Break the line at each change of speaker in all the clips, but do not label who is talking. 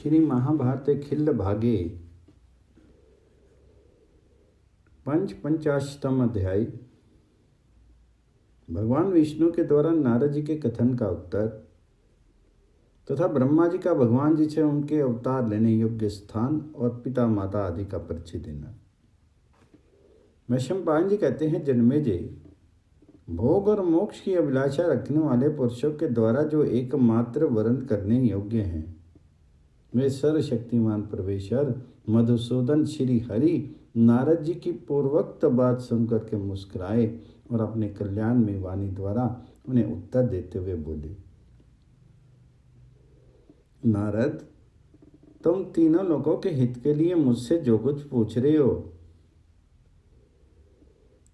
श्री महाभारत खिल्ल भागे पंचाशतम अध्याय। भगवान विष्णु के द्वारा नारद जी के कथन का उत्तर तथा ब्रह्मा जी का भगवान जी से उनके अवतार लेने योग्य स्थान और पिता माता आदि का परिचय देना। वैशंपायन जी कहते हैं, जन्मेजय, भोग और मोक्ष की अभिलाषा रखने वाले पुरुषों के द्वारा जो एकमात्र वर्ण करने योग्य हैं वे सर्वशक्तिमान परमेश्वर मधुसूदन श्री हरि नारद जी की पूर्वोक्त बात सुनकर के मुस्कुराए और अपने कल्याण में वाणी द्वारा उन्हें उत्तर देते हुए बोले, नारद, तुम तीनों लोगों के हित के लिए मुझसे जो कुछ पूछ रहे हो,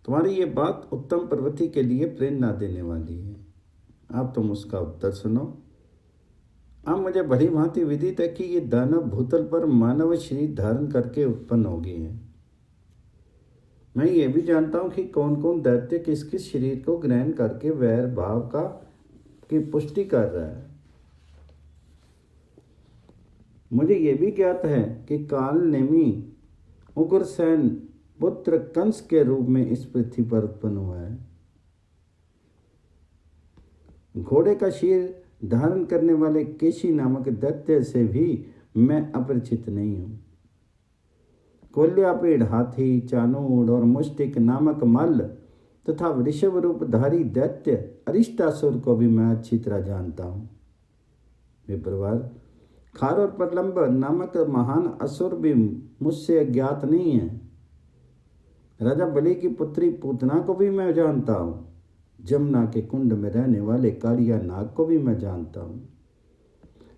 तुम्हारी ये बात उत्तम प्रवृत्ति के लिए प्रेरणा देने वाली है। अब तुम उसका उत्तर सुनो। अब मुझे भली भांति विदित है कि ये दानव भूतल पर मानव शरीर धारण करके उत्पन्न हो गए हैं। मैं ये भी जानता हूं कि कौन कौन दैत्य किस किस शरीर को ग्रहण करके वैर भाव की पुष्टि कर रहा है। मुझे ये भी ज्ञात है कि काल नेमी उग्रसेन पुत्र कंस के रूप में इस पृथ्वी पर उत्पन्न हुआ है। घोड़े का शीर धारण करने वाले केशी नामक दैत्य से भी मैं अपरिचित नहीं हूं। कोल्यापेड़ हाथी, चानूर और मुष्टिक नामक मल्ल तथा वृषभ रूपधारी दैत्य अरिष्टासुर को भी मैं अच्छी तरह जानता हूं। विप्रवर, खार और प्रलंब नामक महान असुर भी मुझसे अज्ञात नहीं है। राजा बलि की पुत्री पूतना को भी मैं जानता हूं। जमुना के कुंड में रहने वाले कालिया नाग को भी मैं जानता हूं,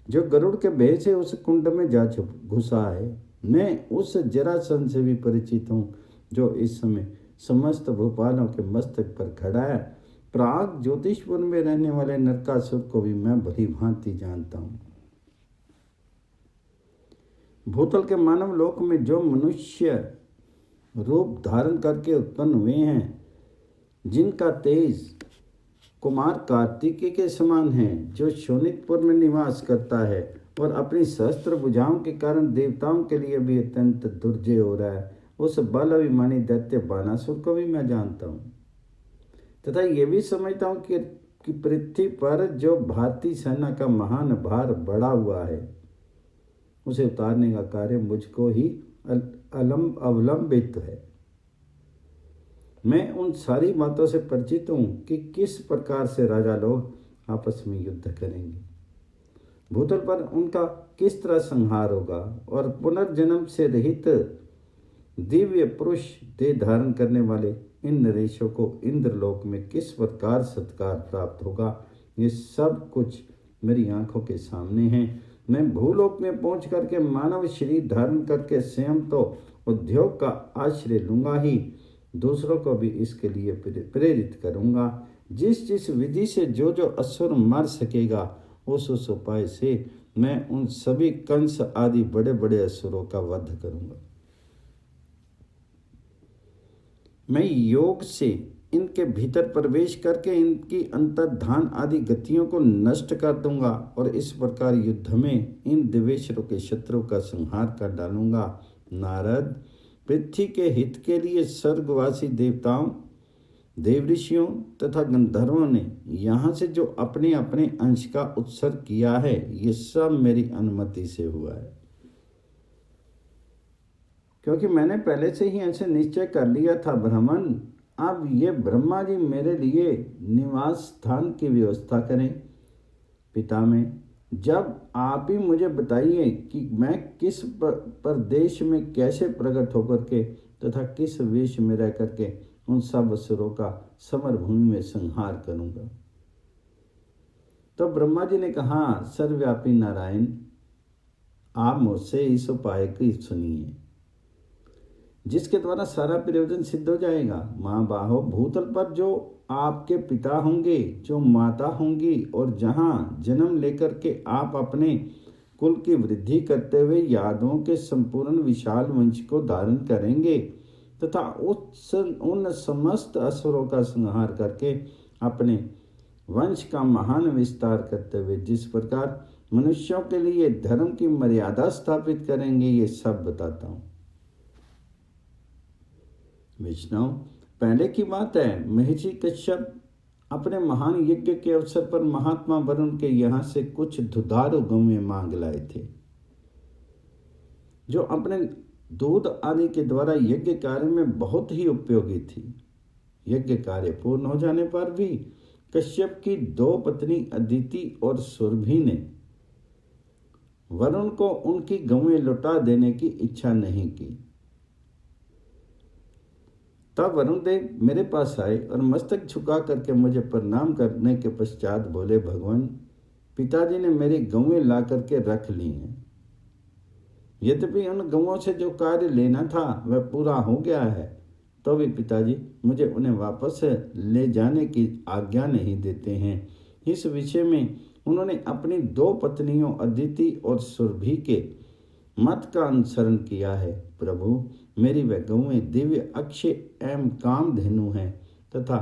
जो गरुड़ के भेष से उस कुंड में जा घुसा है। मैं उस जरासंध से भी परिचित हूं, जो इस समय समस्त भूपालों के मस्तक पर खड़ा है। प्राग ज्योतिषपुर में रहने वाले नरकासुर को भी मैं भली भांति जानता हूं। भूतल के मानव लोक में जो मनुष्य रूप धारण करके उत्पन्न हुए हैं, जिनका तेज कुमार कार्तिकेय के समान है, जो शोणितपुर में निवास करता है और अपनी सहस्त्र भुजाओं के कारण देवताओं के लिए भी अत्यंत दुर्जय हो रहा है, उस बल अभिमानी दैत्य बानासुर को भी मैं जानता हूँ। तथा ये भी समझता हूँ कि पृथ्वी पर जो भारतीय सेना का महान भार बढ़ा हुआ है, उसे उतारने का कार्य मुझको ही अवलंबित है। मैं उन सारी बातों से परिचित हूँ कि किस प्रकार से राजा लोग आपस में युद्ध करेंगे, भूतल पर उनका किस तरह संहार होगा और पुनर्जन्म से रहित दिव्य पुरुष देह धारण करने वाले इन नरेशों को इंद्रलोक में किस प्रकार सत्कार प्राप्त होगा। ये सब कुछ मेरी आंखों के सामने है। मैं भूलोक में पहुंच करके मानव शरीर धारण करके स्वयं तो उद्योग का आश्रय लूंगा ही, दूसरों को भी इसके लिए प्रेरित करूंगा। जिस विधि से जो असुर मर सकेगा, उस उपाय से मैं उन सभी कंस आदि बड़े बड़े असुरों का वध करूंगा। मैं योग से इनके भीतर प्रवेश करके इनकी अंतर्धान आदि गतियों को नष्ट कर दूंगा और इस प्रकार युद्ध में इन दिवेशरों के शत्रु का संहार कर डालूंगा। नारद, पृथ्वी के हित के लिए स्वर्गवासी देवताओं, देवऋषियों तथा गंधर्वों ने यहाँ से जो अपने अपने अंश का उत्सर्ग किया है, ये सब मेरी अनुमति से हुआ है, क्योंकि मैंने पहले से ही ऐसे निश्चय कर लिया था। ब्राह्मण, अब ये ब्रह्मा जी मेरे लिए निवास स्थान की व्यवस्था करें। पिता में, जब आप ही मुझे बताइए कि मैं किस प्रदेश में कैसे प्रकट होकर के तथा किस वेश में रह करके उन सब असुरों का समर भूमि में संहार करूंगा। तो ब्रह्मा जी ने कहा, सर्वव्यापी नारायण, आप मुझसे इस उपाय की सुनिए, जिसके द्वारा सारा प्रयोजन सिद्ध हो जाएगा। माँ बाहो, भूतल पर जो आपके पिता होंगे, जो माता होंगी और जहाँ जन्म लेकर के आप अपने कुल की वृद्धि करते हुए यादवों के संपूर्ण विशाल वंश को धारण करेंगे तथा उन समस्त असुरों का संहार करके अपने वंश का महान विस्तार करते हुए जिस प्रकार मनुष्यों के लिए धर्म की मर्यादा स्थापित करेंगे, ये सब बताता हूँ। वैष्णव, पहले की बात है, महर्षि कश्यप अपने महान यज्ञ के अवसर पर महात्मा वरुण के यहाँ से कुछ दुधारू गौएं मांग लाए थे, जो अपने दूध आदि के द्वारा यज्ञ कार्य में बहुत ही उपयोगी थी। यज्ञ कार्य पूर्ण हो जाने पर भी कश्यप की दो पत्नी अदिति और सुरभि ने वरुण को उनकी गौएं लौटा देने की इच्छा नहीं की। तब वरुण देव मेरे पास आए और मस्तक झुका करके मुझे प्रणाम करने के पश्चात बोले, भगवान, पिताजी ने मेरी गौएं ला करके रख ली हैं। यद्यपि उन गौओं से जो कार्य लेना था वह पूरा हो गया है, तो भी पिताजी मुझे उन्हें वापस ले जाने की आज्ञा नहीं देते हैं। इस विषय में उन्होंने अपनी दो पत्नियों अदिति और सुरभि के मत का अनुसरण किया है। प्रभु, मेरी वह गौएं दिव्य अक्षय एवं कामधेनु हैं तथा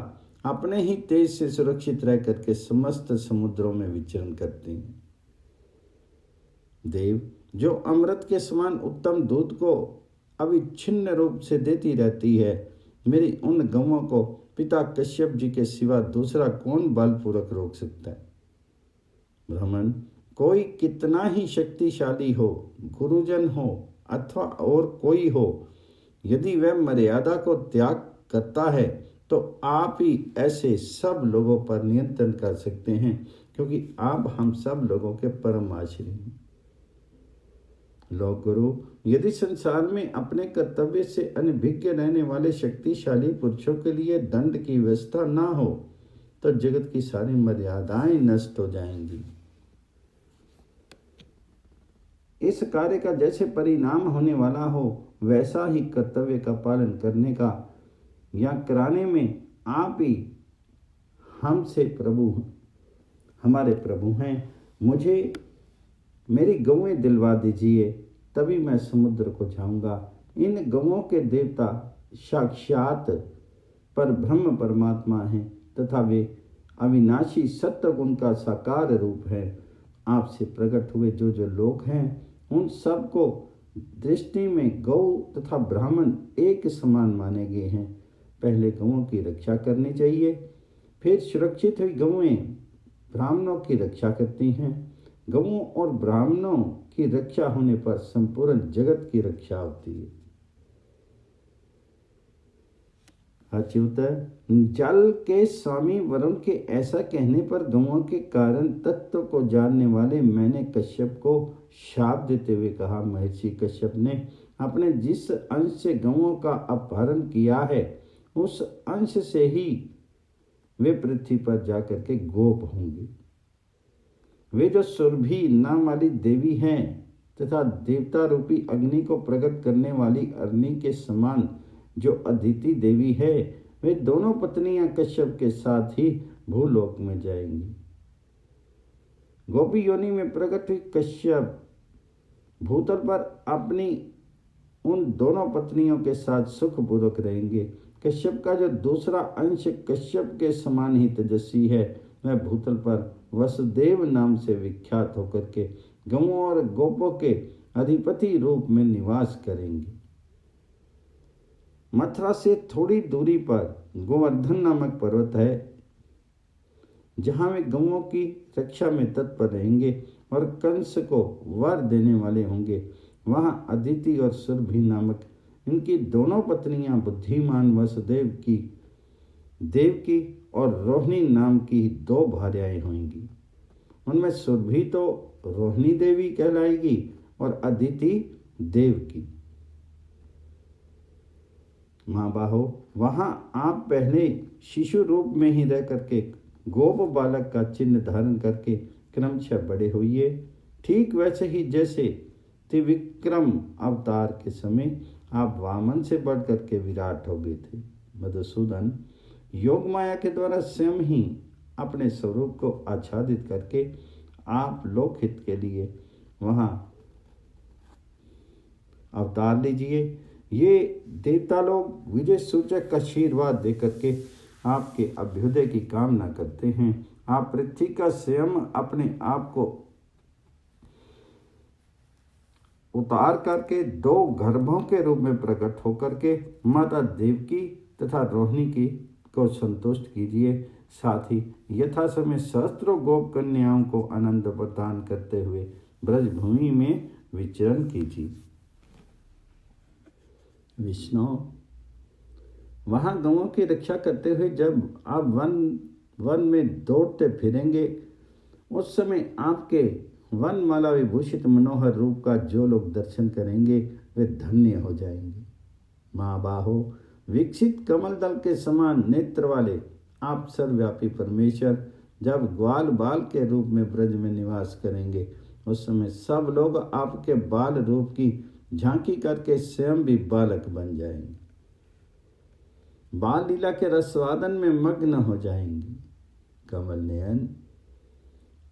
अपने ही तेज से सुरक्षित रह करके समस्त समुद्रों में विचरण करती हैं। देव, जो अमृत के समान उत्तम दूध को अविच्छिन्न रूप से देती रहती है, मेरी उन गौओं को पिता कश्यप जी के सिवा दूसरा कौन बलपूर्वक रोक सकता है? ब्राह्मण, कोई कितना ही शक्तिशाली हो, गुरुजन हो अथवा और कोई हो, यदि वह मर्यादा को त्याग करता है तो आप ही ऐसे सब लोगों पर नियंत्रण कर सकते हैं, क्योंकि आप हम सब लोगों के परम आश्रय हैं। लोक गुरु, यदि संसार में अपने कर्तव्य से अनभिज्ञ रहने वाले शक्तिशाली पुरुषों के लिए दंड की व्यवस्था ना हो तो जगत की सारी मर्यादाएं नष्ट हो जाएंगी। इस कार्य का जैसे परिणाम होने वाला हो, वैसा ही कर्तव्य का पालन करने का या कराने में आप ही हमसे प्रभु, हमारे प्रभु हैं। मुझे मेरी गौएं दिलवा दीजिए, तभी मैं समुद्र को जाऊंगा। इन गौओं के देवता साक्षात पर ब्रह्म परमात्मा हैं तथा वे अविनाशी सत्य गुण का साकार रूप है। आपसे प्रकट हुए जो जो लोग हैं, उन सब को दृष्टि में गौ तथा ब्राह्मण एक समान माने गए हैं। पहले गौओं की रक्षा करनी चाहिए, फिर सुरक्षित हुई गौएं ब्राह्मणों की रक्षा करती हैं। गौओं और ब्राह्मणों की रक्षा होने पर संपूर्ण जगत की रक्षा होती है। अच्युत, जल के स्वामी वरुण के ऐसा कहने पर गौओं के कारण तत्व को जानने वाले मैंने कश्यप को शाप देते हुए कहा, महर्षि कश्यप ने अपने जिस अंश से गौओं का अपहरण किया है, उस अंश से ही वे पृथ्वी पर जाकर के गोप होंगे। वे जो सुरभि नाम वाली देवी हैं तथा देवता रूपी अग्नि को प्रकट करने वाली अग्नि के समान जो अदिति देवी है, वे दोनों पत्नियां कश्यप के साथ ही भूलोक में जाएंगी। गोपी योनि में प्रकट हुई कश्यप भूतल पर अपनी उन दोनों पत्नियों के साथ सुखपूर्वक रहेंगे। कश्यप का जो दूसरा अंश कश्यप के समान ही तेजस्वी है, वह भूतल पर वसुदेव नाम से विख्यात होकर के गौओं और गोपों के अधिपति रूप में निवास करेंगे। मथुरा से थोड़ी दूरी पर गोवर्धन नामक पर्वत है, जहां वे गौओं की रक्षा में तत्पर रहेंगे और कंस को वर देने वाले होंगे। वहां अदिति और सुरभि नामक इनकी दोनों पत्नियां बुद्धिमान वसुदेव की देवकी और रोहिणी नाम की दो भार्याएं होंगी। उनमें सुरभि तो रोहिणी देवी कहलाएगी और अदिति देवकी। माँ बाहो, वहां आप पहले शिशु रूप में ही रह करके गोप बालक का चिन्ह धारण करके क्रमशः बड़े हुए, ठीक वैसे ही जैसे त्रिविक्रम अवतार के समय आप वामन से बढ़ करके विराट हो गए थे। मधुसूदन, योग माया के द्वारा स्वयं ही अपने स्वरूप को आच्छादित करके आप लोकहित के लिए वहाँ अवतार लीजिए। ये देवता लोग विजय सूचक आशीर्वाद दे करके आपके अभ्युदय की कामना करते हैं। आप पृथ्वी का स्वयं अपने आप को उतार करके 2 गर्भों के रूप में प्रकट होकर के माता देवकी तथा रोहिणी की को संतुष्ट कीजिए। साथ ही यथा समय सहस्त्रों गोप कन्याओं को आनंद प्रदान करते हुए ब्रजभूमि में विचरण कीजिए। विष्णु, वहाँ गौओं की रक्षा करते हुए जब आप वन में दौड़ते फिरेंगे, उस समय आपके वनमाला विभूषित मनोहर रूप का जो लोग दर्शन करेंगे वे धन्य हो जाएंगे। महाबाहो, विकसित कमल दल के समान नेत्र वाले आप सर्वव्यापी परमेश्वर जब ग्वाल बाल के रूप में ब्रज में निवास करेंगे, उस समय सब लोग आपके बाल रूप की झांकी करके स्वयं भी बालक बन जाएंगे, बाल लीला के रसवादन में मग्न हो जाएंगे। कमल नयन,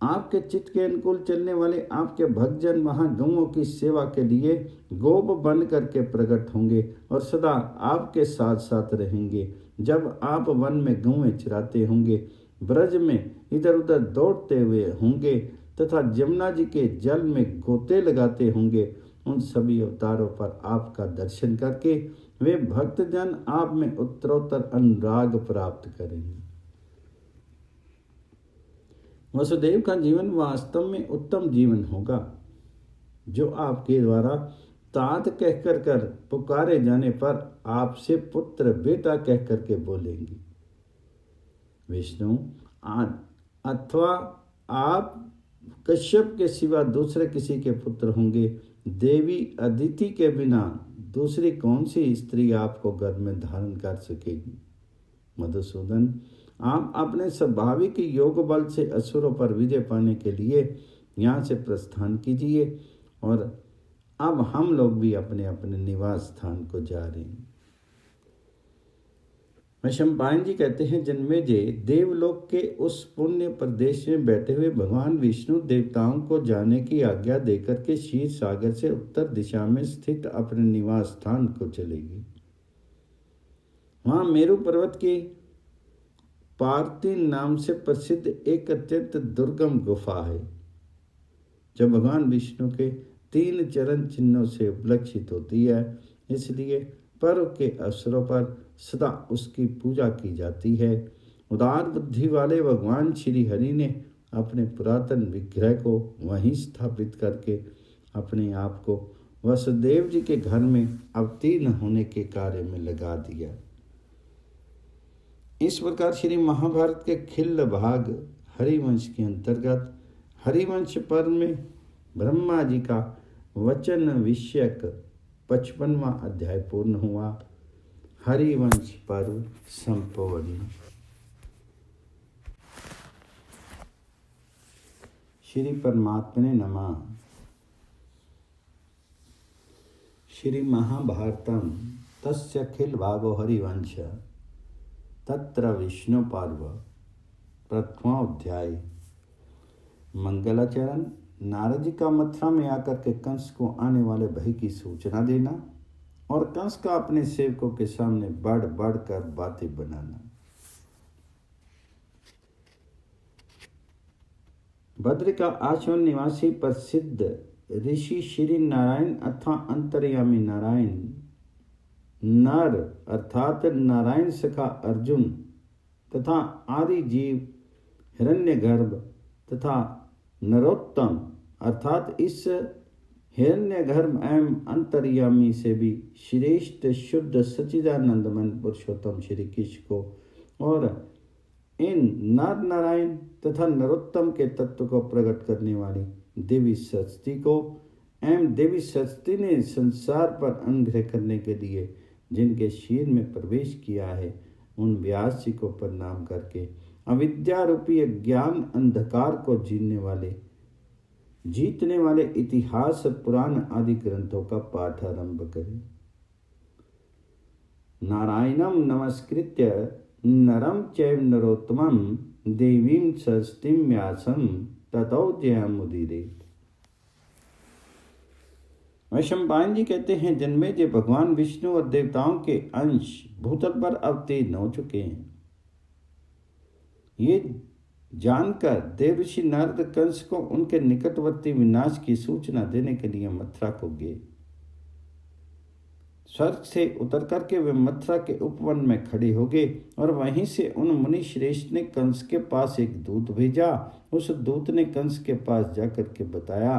आपके चित्त के अनुकूल चलने वाले आपके भक्तजन वहां गौओं की सेवा के लिए गोप बन करके प्रकट होंगे और सदा आपके साथ साथ रहेंगे। जब आप वन में गौएं चराते होंगे, ब्रज में इधर उधर दौड़ते हुए होंगे तथा जमुना जी के जल में गोते लगाते होंगे, उन सभी अवतारों पर आपका दर्शन करके वे भक्तजन आप में उत्तरोत्तर अनुराग प्राप्त करेंगे। वसुदेव का जीवन वास्तव में उत्तम जीवन होगा, जो आपके द्वारा तात कहकर कर पुकारे जाने पर आपसे पुत्र बेटा कह करके बोलेंगी। विष्णु, अथवा आप कश्यप के सिवा दूसरे किसी के पुत्र होंगे। देवी अदिति के बिना दूसरी कौन सी स्त्री आपको गर्भ में धारण कर सकेगी। मधुसूदन, आप अपने स्वाभाविक योग बल से असुरों पर विजय पाने के लिए यहाँ से प्रस्थान कीजिए और अब हम लोग भी अपने अपने निवास स्थान को जा रहे हैं। वैशंपायन जी कहते हैं, जन्मेजय, देवलोक के उस पुण्य प्रदेश में बैठे हुए भगवान विष्णु देवताओं को जाने की आज्ञा देकर के क्षीर सागर से उत्तर दिशा में स्थित अपने निवास स्थान को चलेगी। वहाँ मेरु पर्वत की पार्थिन नाम से प्रसिद्ध एक अत्यंत दुर्गम गुफा है, जो भगवान विष्णु के 3 चरण चिन्हों से उपलक्षित होती है। इसलिए पर्व के अवसरों पर सदा उसकी पूजा की जाती है। उदार बुद्धि वाले भगवान श्री हरि ने अपने पुरातन विग्रह को वहीं स्थापित करके अपने आप को वसुदेव जी के घर में अवतीर्ण होने के कार्य में लगा दिया। इस प्रकार श्री महाभारत के खिल्ल भाग हरिवंश के अंतर्गत हरिवंश पर्व में ब्रह्मा जी का वचन विषयक 55वां अध्याय पूर्ण हुआ। हरिवंश पर्व संपूर्ण। श्री परमात्मने नमः। श्री महाभारतम तस्य अखिल भागो हरिवंश तत्र विष्णु पर्व प्रथमाध्याय। मंगलाचरण। नारद जी का मथुरा में आकर के कंस को आने वाले भय की सूचना देना और कंस का अपने सेवकों के सामने बढ़ बढ़ कर बातें बनाना। भद्र का आश्रम निवासी प्रसिद्ध ऋषि श्री नारायण अथवा अंतर्यामी नारायण नर अर्थात नारायण सखा अर्जुन तथा आदि जीव हिरण्यगर्भ तथा नरोत्तम अर्थात इस हिरण्यगर्भ एवं अंतर्यामी से भी श्रेष्ठ शुद्ध सच्चिदानंदमय पुरुषोत्तम श्री कृष्ण को और इन नर नारायण तथा नरोत्तम के तत्व को प्रकट करने वाली देवी सरस्वती को एवं देवी सरस्वती ने संसार पर अनुग्रह करने के लिए जिनके शीर में प्रवेश किया है, उन व्यास जी को प्रणाम करके अविद्या रूपी ज्ञान अंधकार को जीतने वाले इतिहास पुराण आदि ग्रंथों का पाठ आरंभ करें। नारायणम नमस्कृत्य नरम चैव नरोत्तमम देवीं सरस्वतीं व्यासं ततो जयमुदीरयेत्। वैशंपायन जी कहते हैं, जन्मेजय, भगवान विष्णु और देवताओं के अंश भूतल पर अवतीर्ण हो चुके हैं। ये जानकर देवऋषि नारद कंस को उनके निकटवर्ती विनाश की सूचना देने के लिए मथुरा को गए। स्वर्ग से उतर करके वे मथुरा के उपवन में खड़े हो गए और वहीं से उन मुनि श्रेष्ठ ने कंस के पास एक दूत भेजा। उस दूत ने कंस के पास जाकर के बताया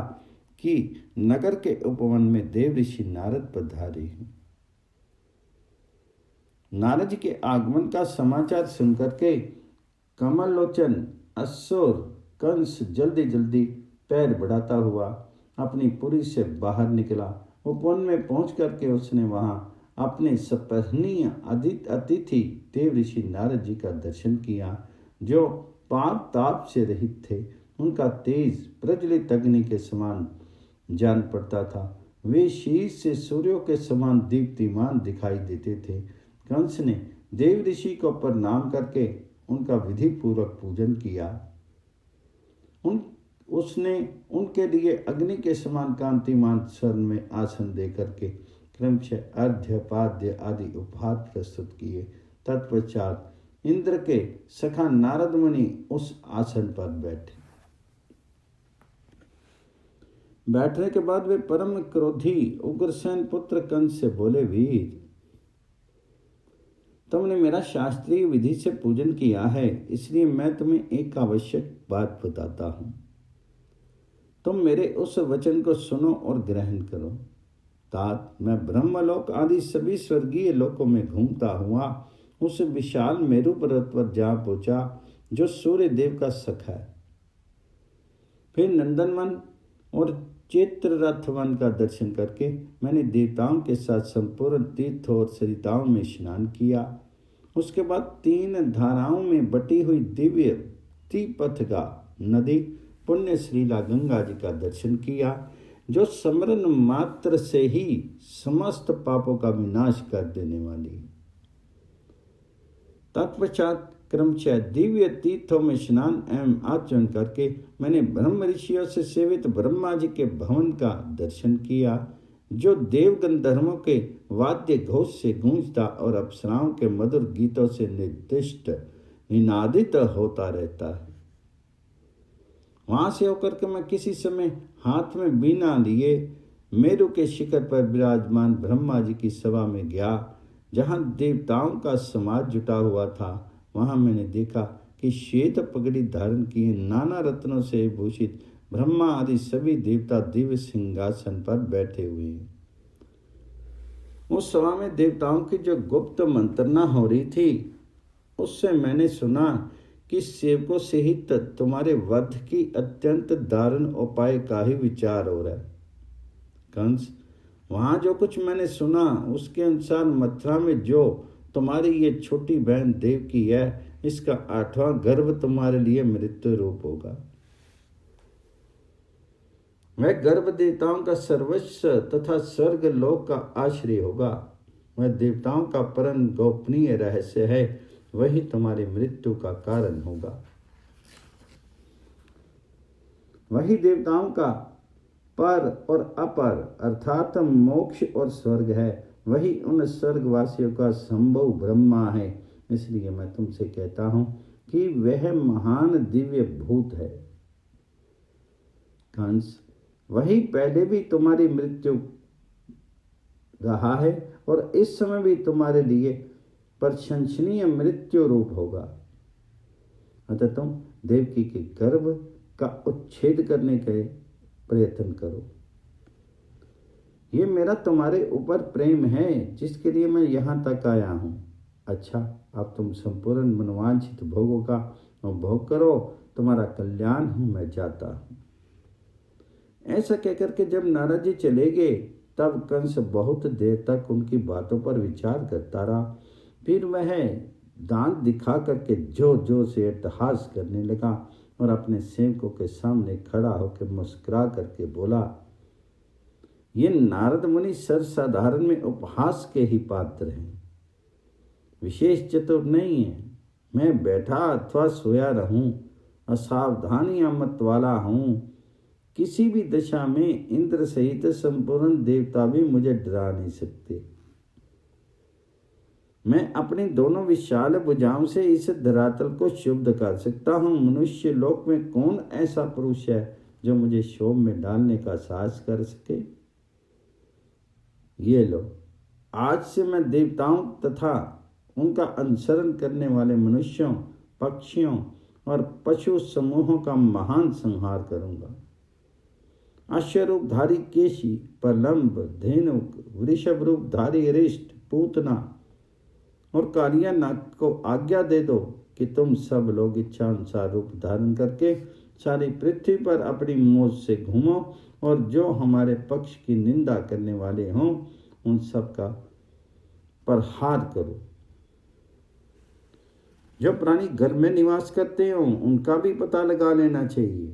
कि नगर के उपवन में देव ऋषि नारद पधारे हैं। नारद जी के आगमन का समाचार सुनकर के कमल लोचन असुर कंस जल्दी जल्दी पैर बढ़ाता हुआ अपनी पुरी से बाहर निकला। उपवन में पहुंच करके उसने वहां अपने सपहनीय अतिथि देव ऋषि नारद जी का दर्शन किया, जो पाप ताप से रहित थे। उनका तेज प्रज्वलित अग्नि के समान जान पड़ता था। वे शीश से सूर्यों के समान दीप्तिमान दिखाई देते थे। कंस ने देव ऋषि को प्रणाम करके उनका विधि पूर्वक पूजन किया। उसने उनके लिए अग्नि के समान कांतिमान स्वर्ण में आसन दे करके क्रमशः अर्घ्य पाद्य आदि उपहार प्रस्तुत किए। तत्पश्चात इंद्र के सखा नारद मुनि उस आसन पर बैठने के बाद वे परम क्रोधी उग्रसेन पुत्र कंस से बोले, वीर, तुमने मेरा शास्त्रीय विधि से पूजन किया है, इसलिए मैं तुम्हें एक आवश्यक बात बताता हूं। तुम मेरे उस वचन को सुनो और ग्रहण करो। तात मैं ब्रह्मलोक आदि सभी स्वर्गीय लोकों में घूमता हुआ उस विशाल मेरु पर्वत पर जा पहुंचा जो सूर्य देव का सखा है। फिर नंदनवन और चैत्ररथ वन का दर्शन करके मैंने देवताओं के साथ संपूर्ण तीर्थों और सरिताओं में स्नान किया। उसके बाद 3 धाराओं में बटी हुई दिव्य त्रिपथगा नदी पुण्य श्रीला गंगा जी का दर्शन किया, जो स्मरण मात्र से ही समस्त पापों का विनाश कर देने वाली है। तत्पश्चात क्रमशः दिव्य तीर्थों में स्नान एवं आचरण करके मैंने ब्रह्म ऋषियों से सेवित ब्रह्मा जी के भवन का दर्शन किया, जो देव गंधर्वों के वाद्य घोष से गूंजता और अप्सराओं के मधुर गीतों से निर्दिष्ट निनादित होता रहता है। वहां से होकर के मैं किसी समय हाथ में बीना लिए मेरु के शिखर पर विराजमान ब्रह्मा जी की सभा में गया, जहां देवताओं का समाज जुटा हुआ था। वहां मैंने देखा कि श्वेत पगड़ी धारण किए नाना रत्नों से भूषित ब्रह्मा आदि सभी देवता दिव्य सिंहासन पर बैठे हुए हैं। उस सभा में देवताओं की जो गुप्त मंत्रणा हो रही थी, उससे मैंने सुना कि सेवकों सहित तुम्हारे वध की अत्यंत दारुण उपाय का ही विचार हो रहा है। कंस, वहां जो कुछ मैंने सुना उसके अनुसार मथुरा में जो तुम्हारी ये छोटी बहन देवकी है, इसका 8वां गर्भ तुम्हारे लिए मृत्यु रूप होगा। वह गर्भ देवताओं का सर्वस्व तथा स्वर्ग लोक का आश्रय होगा। वह देवताओं का परम गोपनीय रहस्य है, वही तुम्हारी मृत्यु का कारण होगा। वही देवताओं का पर और अपर अर्थात मोक्ष और स्वर्ग है, वही उन स्वर्गवासियों का संभव ब्रह्मा है। इसलिए मैं तुमसे कहता हूं कि वह महान दिव्य भूत है। कंस, वही पहले भी तुम्हारी मृत्यु रहा है और इस समय भी तुम्हारे लिए प्रशंसनीय मृत्यु रूप होगा। अतः तुम देवकी के गर्भ का उच्छेद करने के प्रयत्न करो। ये मेरा तुम्हारे ऊपर प्रेम है, जिसके लिए मैं यहाँ तक आया हूँ। अच्छा, अब तुम संपूर्ण मनोवांछित भोगों का उपभोग करो, तुम्हारा कल्याण हूँ, मैं जाता हूँ। ऐसा कहकर के जब नारद जी चले गए, तब कंस बहुत देर तक उनकी बातों पर विचार करता रहा। फिर वह दांत दिखा करके जोर जोर से अट्टहास करने लगा और अपने सेवकों के सामने खड़ा होकर मुस्कुरा करके बोला, ये नारद मुनि सर्वसाधारण में उपहास के ही पात्र हैं, विशेष चतुर नहीं है। मैं बैठा अथवा सोया रहूं, असावधानियां मत वाला हूं, किसी भी दशा में इंद्र सहित संपूर्ण देवता भी मुझे डरा नहीं सकते। मैं अपनी दोनों विशाल भुजाओं से इस धरातल को शुद्ध कर सकता हूँ। मनुष्य लोक में कौन ऐसा पुरुष है जो मुझे क्षोभ में डालने का साहस कर सके? ये लो, आज से मैं देवताओं तथा उनका अनुसरण करने वाले मनुष्यों, पक्षियों और पशु समूहों का महान संहार करूंगा। अश्वरूपधारी केशी, प्रलंब, धेनुक, वृषभ रूपधारी अरिष्ट, पूतना और कालिया नाग को आज्ञा दे दो कि तुम सब लोग इच्छा अनुसार रूप धारण करके सारी पृथ्वी पर अपनी मौज से घूमो, और जो हमारे पक्ष की निंदा करने वाले हों उन सब का प्रहार करो। जो प्राणी घर में निवास करते हों उनका भी पता लगा लेना चाहिए,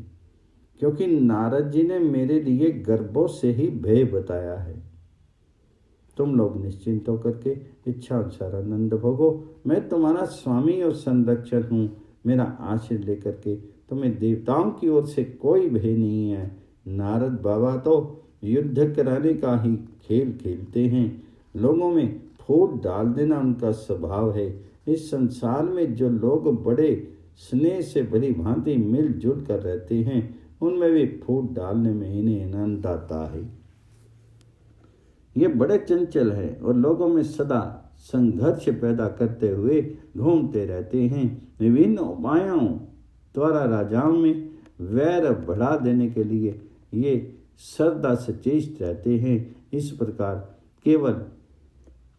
क्योंकि नारद जी ने मेरे लिए गर्भों से ही भय बताया है। तुम लोग निश्चिंत होकर के इच्छा अनुसार आनंद भोगो। मैं तुम्हारा स्वामी और संरक्षक हूँ। मेरा आश्रय लेकर के तुम्हें देवताओं की ओर से कोई भय नहीं है। नारद बाबा तो युद्ध कराने का ही खेल खेलते हैं। लोगों में फूट डाल देना उनका स्वभाव है। इस संसार में जो लोग बड़े स्नेह से भली भांति मिलजुल कर रहते हैं उनमें भी फूट डालने में इन्हें आनंद आता है। ये बड़े चंचल हैं और लोगों में सदा संघर्ष पैदा करते हुए घूमते रहते हैं। विभिन्न उपायों द्वारा राजाओं में वैर बढ़ा देने के लिए ये सदा सचेत रहते हैं। इस प्रकार केवल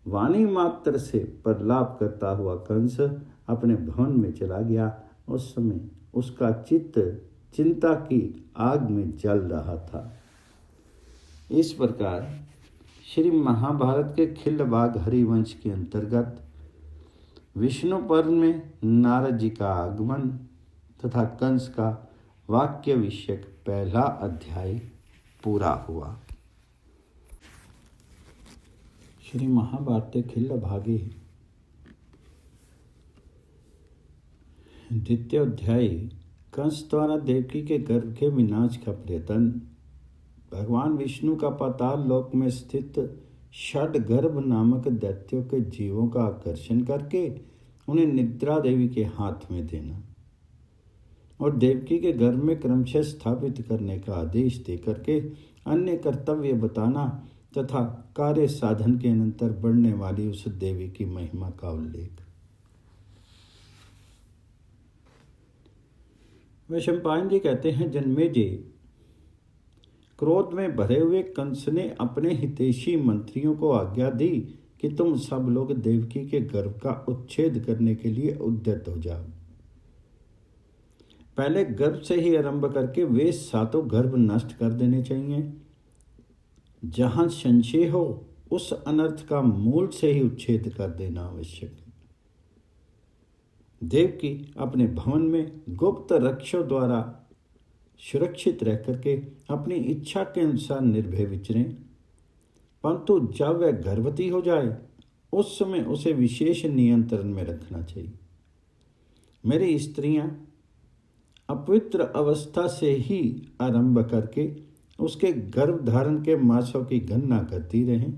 वाणी मात्र से प्रलाप करता हुआ कंस अपने भवन में चला गया। उस समय उसका चित्त चिंता की आग में जल रहा था। इस प्रकार श्री महाभारत के खिल्लबाग हरिवंश के अंतर्गत विष्णु पर्व में नारद जी का आगमन तथा कंस का वाक्य विषयक पहला अध्याय पूरा हुआ। श्री महाभारत खिल्लभागे द्वितीय अध्याय कंस द्वारा देवकी के गर्भ के विनाश का प्रयत्न। भगवान विष्णु का पाताल लोक में स्थित षड गर्भ नामक दैत्यों के जीवों का आकर्षण करके उन्हें निद्रा देवी के हाथ में देना और देवकी के गर्भ में क्रमशः स्थापित करने का आदेश देकर के अन्य कर्तव्य बताना तथा कार्य साधन के अनंतर बढ़ने वाली उस देवी की महिमा का उल्लेख। वैशंपायन जी कहते हैं, जन्मेजय, क्रोध में भरे हुए कंस ने अपने हितैषी मंत्रियों को आज्ञा दी कि तुम सब लोग देवकी के गर्भ का उच्छेद करने के लिए उद्यत हो जाओ। पहले गर्भ से ही आरंभ करके वे सातों गर्भ नष्ट कर देने चाहिए। जहां संशय हो उस अनर्थ का मूल से ही उच्छेद कर देना आवश्यक है। देवकी अपने भवन में गुप्त रक्षों द्वारा सुरक्षित रह करके अपनी इच्छा के अनुसार निर्भय विचरें, परंतु जब वह गर्भवती हो जाए उस समय उसे विशेष नियंत्रण में रखना चाहिए। मेरी स्त्रियां अपवित्र अवस्था से ही आरंभ करके उसके गर्भ धारण के मासों की गणना करती रहें।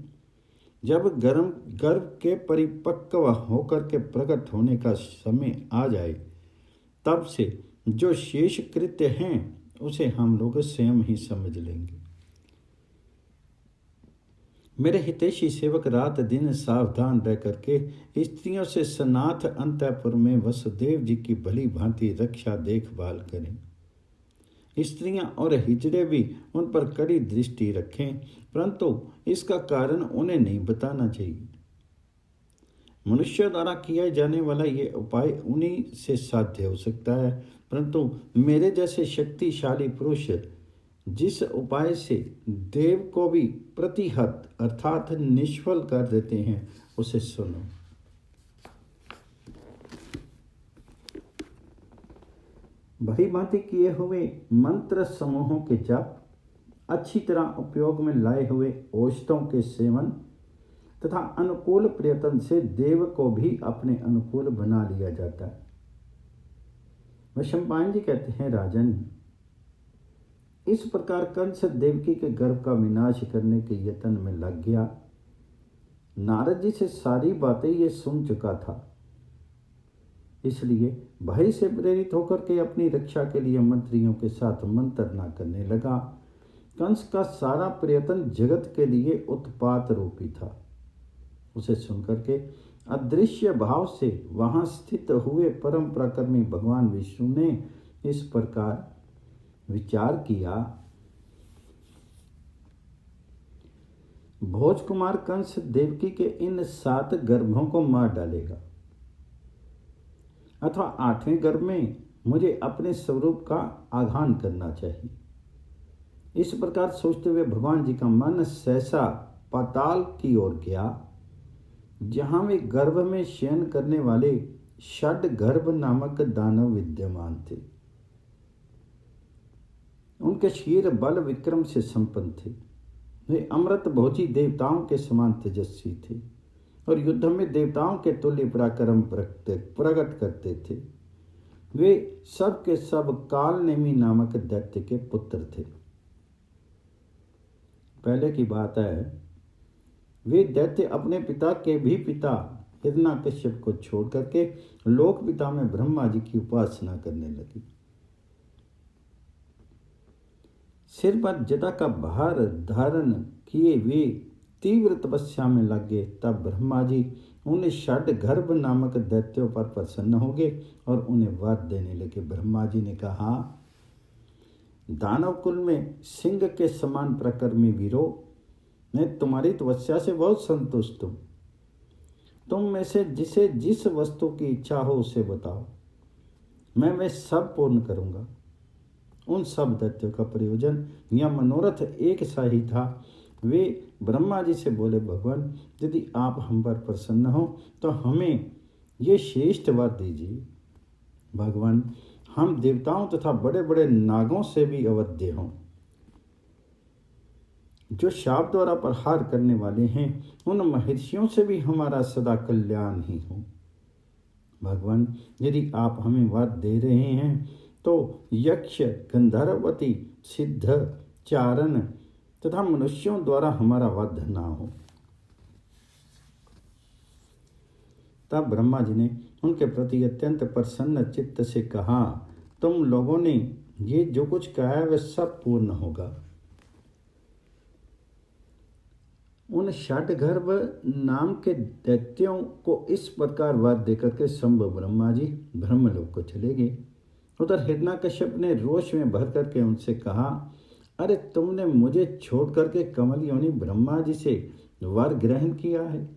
जब गर्भ के परिपक्व होकर के प्रकट होने का समय आ जाए तब से जो शेष कृत्य हैं उसे हम लोग स्वयं ही समझ लेंगे। मेरे हितैषी सेवक रात दिन सावधान रह करके स्त्रियों से सनाथ अंतःपुर में वसुदेव जी की भली भांति रक्षा देखभाल करें। स्त्रियां और हिजड़े भी उन पर कड़ी दृष्टि रखें, परंतु इसका कारण उन्हें नहीं बताना चाहिए। मनुष्य द्वारा किया जाने वाला ये उपाय उन्हीं से साध्य हो सकता है, परंतु मेरे जैसे शक्तिशाली पुरुष जिस उपाय से देव को भी प्रतिहत अर्थात निष्फल कर देते हैं उसे सुनो। भली भांति किए हुए मंत्र समूहों के जप, अच्छी तरह उपयोग में लाए हुए औषधों के सेवन तथा अनुकूल प्रयत्न से देव को भी अपने अनुकूल बना लिया जाता है। वैशंपायन जी कहते हैं, राजन, इस प्रकार कंस देवकी के गर्भ का विनाश करने के यत्न में लग गया। नारद जी से सारी बातें ये सुन चुका था, इसलिए भय से प्रेरित होकर के अपनी रक्षा के लिए मंत्रियों के साथ मंत्रणा करने लगा। कंस का सारा प्रयत्न जगत के लिए उत्पात रूपी था। उसे सुनकर के अदृश्य भाव से वहां स्थित हुए परम पराक्रमी भगवान विष्णु ने इस प्रकार विचार किया, भोज कुमार कंस देवकी के इन 7 गर्भों को मार डालेगा अथवा 8वें गर्भ में मुझे अपने स्वरूप का आघान करना चाहिए। इस प्रकार सोचते हुए भगवान जी का मन सहसा पाताल की ओर गया, जहां वे गर्भ में शयन करने वाले षड गर्भ नामक दानव विद्यमान थे। उनके शीर बल विक्रम से संपन्न थे। वे अमृत भोजी देवताओं के समान तेजस्वी थे और युद्ध में देवताओं के तुल्य पराक्रम प्रकट करते थे। वे सब के सब कालनेमी नामक दैत्य के पुत्र थे। पहले की बात है, वे दैत्य अपने पिता के भी पिता हिरण्याकश्यप को छोड़ करके लोक पिता में ब्रह्मा जी की उपासना करने लगे। सिर पर जटा का भार धारण किए वे तीव्र तपस्या में लग गए। तब ब्रह्मा जी उन्हें षड गर्भ नामक दैत्यों पर प्रसन्न हो गए और उन्हें वर देने लगे। ब्रह्मा जी ने कहा, दानव कुल में सिंह के समान प्रकर्मी वीरों, मैं तुम्हारी तपस्या से बहुत संतुष्ट हूं। तुम में से जिसे जिस वस्तु की इच्छा हो उसे बताओ, मैं वे सब पूर्ण करूंगा। उन सब दैत्यों का प्रयोजन या मनोरथ एक सा ही था। वे ब्रह्मा जी से बोले, भगवान यदि आप हम पर प्रसन्न हो तो हमें ये श्रेष्ठ वर दीजिए। भगवान, हम देवताओं तथा बड़े बड़े नागों से भी अवध्य हों, जो शाप द्वारा प्रहार करने वाले हैं, उन महर्षियों से भी हमारा सदा कल्याण ही हो। भगवान, यदि आप हमें वर दे रहे हैं तो यक्ष, गंधर्वती, सिद्ध, चारण तथा मनुष्यों द्वारा हमारा वध ना हो। तब ब्रह्मा जी ने उनके प्रति अत्यंत प्रसन्न चित्त से कहा, तुम लोगों ने ये जो कुछ कहा है वह सब पूर्ण होगा। उन षडगर्भ नाम के दैत्यों को इस प्रकार वर देकर के शंभु ब्रह्मा जी ब्रह्मलोक को चले गए। उधर हिरण्याकश्यप ने रोष में भर करके उनसे कहा, अरे तुमने मुझे छोड़ करके कमल योनि ब्रह्मा जी से वर ग्रहण किया है,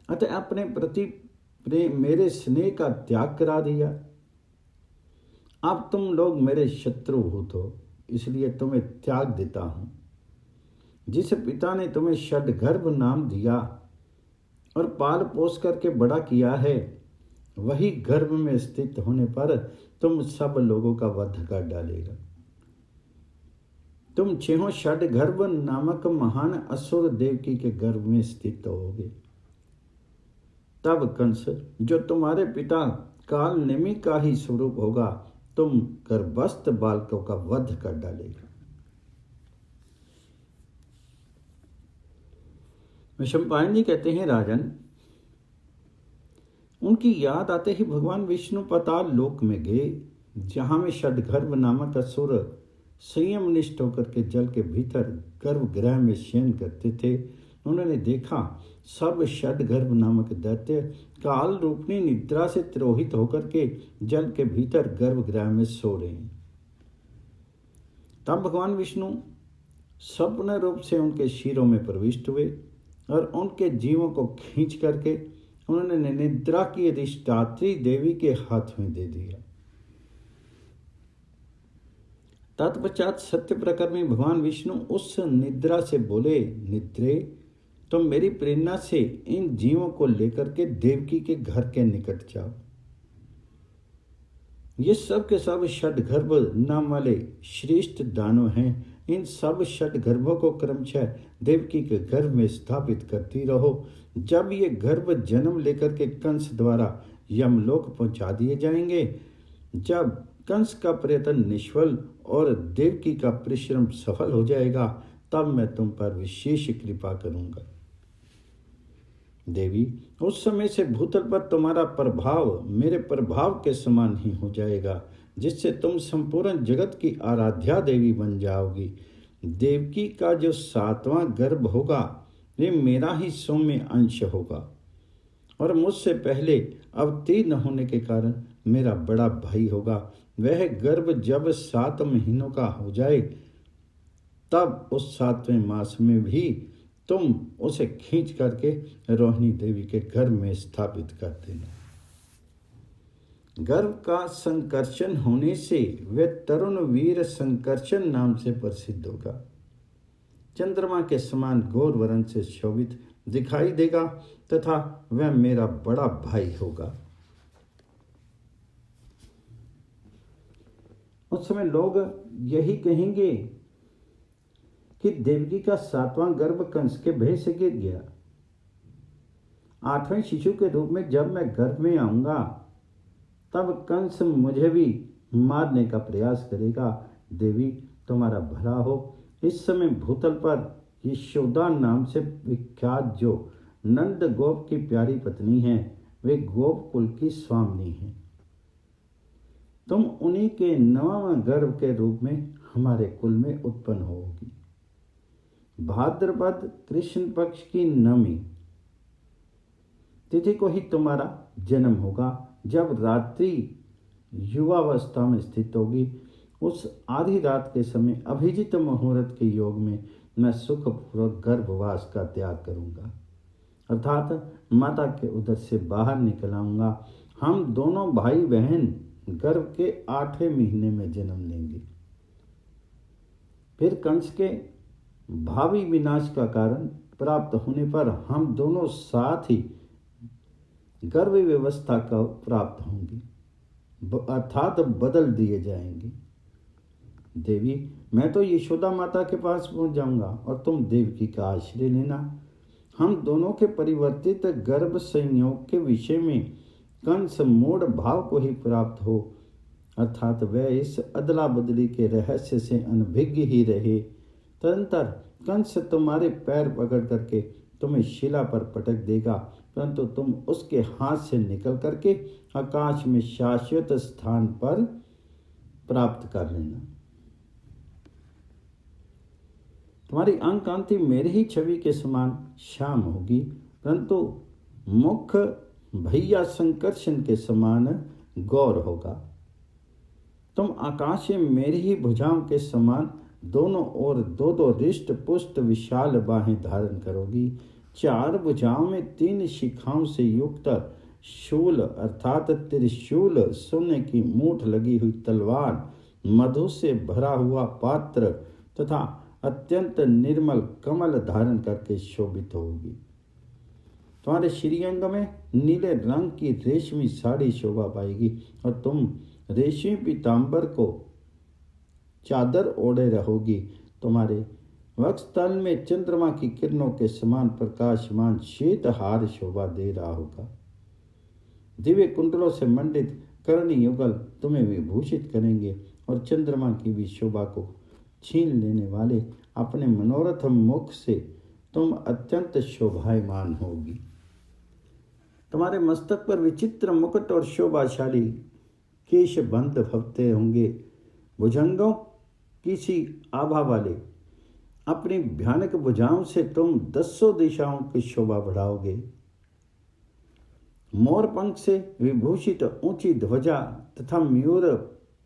अतः अपने प्रति मेरे स्नेह का त्याग करा दिया। अब तुम लोग मेरे शत्रुभूत हो, इसलिए तुम्हें त्याग देता हूं। जिस पिता ने तुम्हें षडगर्भ नाम दिया और पाल पोस करके बड़ा किया है, वही गर्भ में स्थित होने पर तुम सब लोगों का वध कर डालेगा। तुम 6 षडगर्भ नामक महान असुर देवकी के गर्भ में स्थित होगे। तब कंस, जो तुम्हारे पिता काल नेमि का ही स्वरूप होगा, तुम गर्भस्थ बालकों का वध कर डालेगा। वैशंपायन जी कहते हैं, राजन, उनकी याद आते ही भगवान विष्णु पाताल लोक में गए, जहां में षडगर्भ नामक असुर संयम निष्ठ होकर के जल के भीतर गर्भगृह में शयन करते थे। उन्होंने देखा सब षडगर्भ नामक दैत्य काल रूपनी निद्रा से तिरोहित होकर के जल के भीतर गर्भगृह में सो रहे हैं। तब भगवान विष्णु स्वप्न रूप से उनके शिरों में प्रविष्ट हुए और उनके जीवों को खींच करके उन्होंने निद्रा की अधिष्ठात्री देवी के हाथ में दे दिया। तत्पश्चात सत्य प्रकर्मी भगवान विष्णु उस निद्रा से बोले, निद्रे, तुम मेरी प्रेरणा से इन जीवों को लेकर के देवकी के घर के निकट जाओ। ये सब के सब षडगर्भ नाम वाले श्रेष्ठ दानव हैं। इन सब षडगर्भों को क्रमशः देवकी के गर्भ में स्थापित करती रहो। जब ये गर्भ जन्म लेकर के कंस द्वारा यमलोक पहुंचा दिए जाएंगे, जब कंस का प्रयत्न निष्फल और देवकी का परिश्रम सफल हो जाएगा, तब मैं तुम पर विशेष कृपा करूंगा। देवी, उस समय से भूतल पर तुम्हारा प्रभाव मेरे प्रभाव के समान ही हो जाएगा, जिससे तुम संपूर्ण जगत की आराध्या देवी बन जाओगी। देवकी का जो 7वां गर्भ होगा ये मेरा ही सौम्य अंश होगा और मुझसे पहले अवतीर्ण होने के कारण मेरा बड़ा भाई होगा। वह गर्भ जब 7 महीनों का हो जाए तब उस 7वें मास में भी तुम उसे खींच करके रोहिणी देवी के घर में स्थापित कर देना। गर्भ का संकर्षण होने से वह तरुण वीर संकर्षण नाम से प्रसिद्ध होगा। चंद्रमा के समान गौर वर्ण से शोभित दिखाई देगा तथा वह मेरा बड़ा भाई होगा। उस समय लोग यही कहेंगे कि देवकी का 7वां गर्भ कंस के भय से गिर गया। 8वें शिशु के रूप में जब मैं गर्भ में आऊंगा तब कंस मुझे भी मारने का प्रयास करेगा। देवी, तुम्हारा भला हो। इस समय भूतल पर यशोदा नाम से विख्यात जो नंद गोप की प्यारी पत्नी है वे गोप कुल की स्वामिनी हैं। तुम उन्हीं के 9वें गर्भ के रूप में हमारे कुल में उत्पन्न होगी। भाद्रपद कृष्ण पक्ष की 9वीं तिथि को ही तुम्हारा जन्म होगा। जब रात्रि युवावस्था में स्थित होगी उस आधी रात के समय अभिजित मुहूर्त के योग में मैं सुखपूर्वक गर्भवास का त्याग करूंगा, अर्थात माता के उदर से बाहर निकल आऊंगा। हम दोनों भाई बहन गर्भ के 8वें महीने में जन्म लेंगे। फिर कंस के भावी विनाश का कारण प्राप्त होने पर हम दोनों साथ ही गर्भ व्यवस्था का प्राप्त होंगे, अर्थात बदल दिए जाएंगे। देवी, मैं तो यशोदा माता के पास पहुंच जाऊंगा और तुम देवकी का आश्रय लेना। हम दोनों के परिवर्तित गर्भ संयोग के विषय में कंस मूढ़ भाव को ही प्राप्त हो, अर्थात वह इस अदला बदली के रहस्य से अनभिज्ञ ही रहे। तदंतर कंस तुम्हारे पैर पकड़ करके तुम्हें शिला पर पटक देगा, परंतु तुम उसके हाथ से निकल करके आकाश में शाश्वत स्थान पर प्राप्त कर लेना। तुम्हारी अंग कांति मेरी ही छवि के समान श्याम होगी, परंतु मुख भैया संकर्षण के समान गौर होगा। तुम आकाश में मेरी ही भुजाओं के समान दोनों ओर 2-2 रिष्ट पुष्ट विशाल बाहें धारण करोगी। 4 भुजाओं में 3 शिखाओं से युक्त शूल अर्थात त्रिशूल, सोने की मूठ लगी हुई तलवार, मधु से भरा हुआ पात्र तथा अत्यंत निर्मल कमल धारण करके शोभित होगी। तुम्हारे श्रीअंग में नीले रंग की रेशमी साड़ी शोभा पाएगी और तुम रेशमी पीतांबर को चादर ओढ़े रहोगी। तुम्हारे वक्षस्थल में चंद्रमा की किरणों के समान प्रकाशमान श्वेत हार शोभा दे रहा होगा। दिव्य कुंडलों से मंडित कर्णी युगल तुम्हें विभूषित करेंगे और चंद्रमा की भी शोभा को छीन लेने वाले अपने मनोरथ मुख से तुम अत्यंत शोभायमान होगी। तुम्हारे मस्तक पर विचित्र मुकुट और शोभाशाली केश बंद फपते होंगे। भुजंगों की सी आभा वाले अपनी भयानक भुजाओं से तुम 10 दिशाओं की शोभा बढ़ाओगे। मोर पंख से विभूषित ऊंची ध्वजा तथा मयूर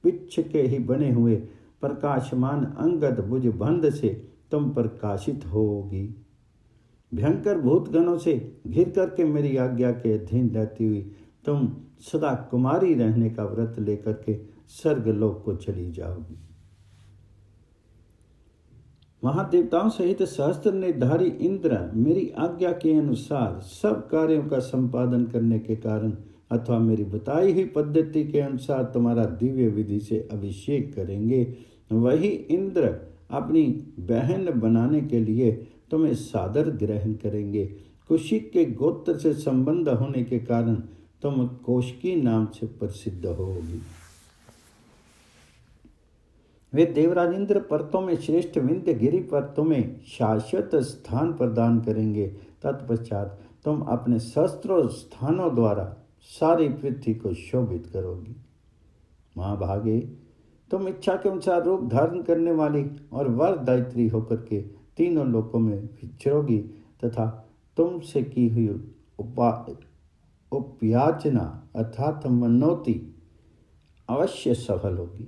पिच्छ के ही बने हुए प्रकाशमान अंगद भुजबंध से तुम प्रकाशित होगी। भयंकर भूतगणों से घिर करके मेरी आज्ञा के अधीन रहती हुई तुम सदा कुमारी रहने का व्रत लेकर के स्वर्गलोक को चली जाओगी। महादेवताओं सहित सहस्त्र निर्धारी इंद्र मेरी आज्ञा के अनुसार सब कार्यों का संपादन करने के कारण अथवा मेरी बताई हुई पद्धति के अनुसार तुम्हारा दिव्य विधि से अभिषेक करेंगे। वही इंद्र अपनी बहन बनाने के लिए तुम्हें सादर ग्रहण करेंगे। कुशिक के गोत्र से संबंध होने के कारण तुम कौशिकी नाम से प्रसिद्ध होगी। वे देवराजेंद्र पर्वतों में श्रेष्ठ विंध्य गिरि पर तुम्हें शाश्वत स्थान प्रदान करेंगे। तत्पश्चात तुम अपने शस्त्रों स्थानों द्वारा सारी पृथ्वी को शोभित करोगी। महाभागे, तुम इच्छा के अनुसार रूप धारण करने वाली और वरदायित्री होकर के तीनों लोकों में विचरोगी तथा तुमसे की हुई उपयाचना अर्थात मनोती अवश्य सफल होगी।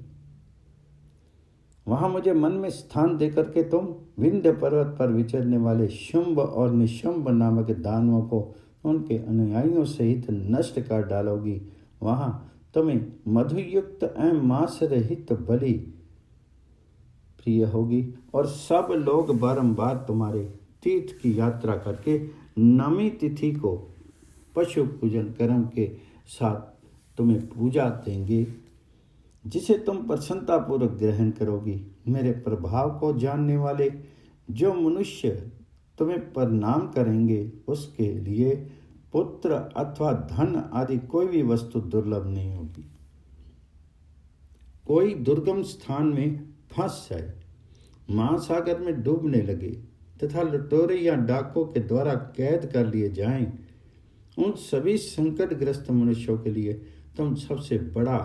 वहां मुझे मन में स्थान देकर के तुम विंध्य पर्वत पर विचरने वाले शुंभ और निशुंभ नामक दानवों को उनके अनुयायियों सहित नष्ट कर डालोगी। वहां तुम्हें मधुयुक्त एवं मांस रहित बलि प्रिय होगी और सब लोग बारंबार तुम्हारे तीर्थ की यात्रा करके नवमी तिथि को पशु पूजन कर्म के साथ तुम्हें पूजा देंगे, जिसे तुम प्रसन्नतापूर्वक ग्रहण करोगी। मेरे प्रभाव को जानने वाले जो मनुष्य तुम्हें प्रणाम करेंगे, उसके लिए पुत्र अथवा धन आदि कोई भी वस्तु दुर्लभ नहीं होगी। कोई दुर्गम स्थान में फंस जाए, महासागर में डूबने लगे तथा लुटेरे या डाकों के द्वारा कैद कर लिए जाएं, उन सभी संकटग्रस्त मनुष्यों के लिए तुम सबसे बड़ा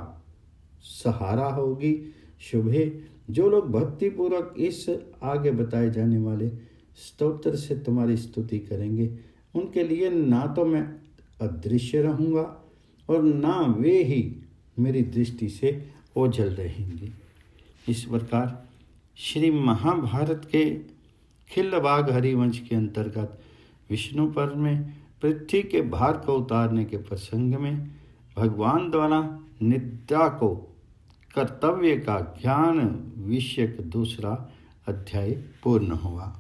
सहारा होगी। शुभे, जो लोग भक्तिपूर्वक इस आगे बताए जाने वाले स्तोत्र से तुम्हारी स्तुति करेंगे, उनके लिए ना तो मैं अदृश्य रहूँगा और ना वे ही मेरी दृष्टि से ओझल रहेंगे। इस प्रकार श्री महाभारत के खिल्लबाग हरिवंश के अंतर्गत विष्णु पर्व में पृथ्वी के भार को उतारने के प्रसंग में भगवान द्वारा निद्रा को कर्तव्य का ज्ञान विषयक दूसरा अध्याय पूर्ण हुआ।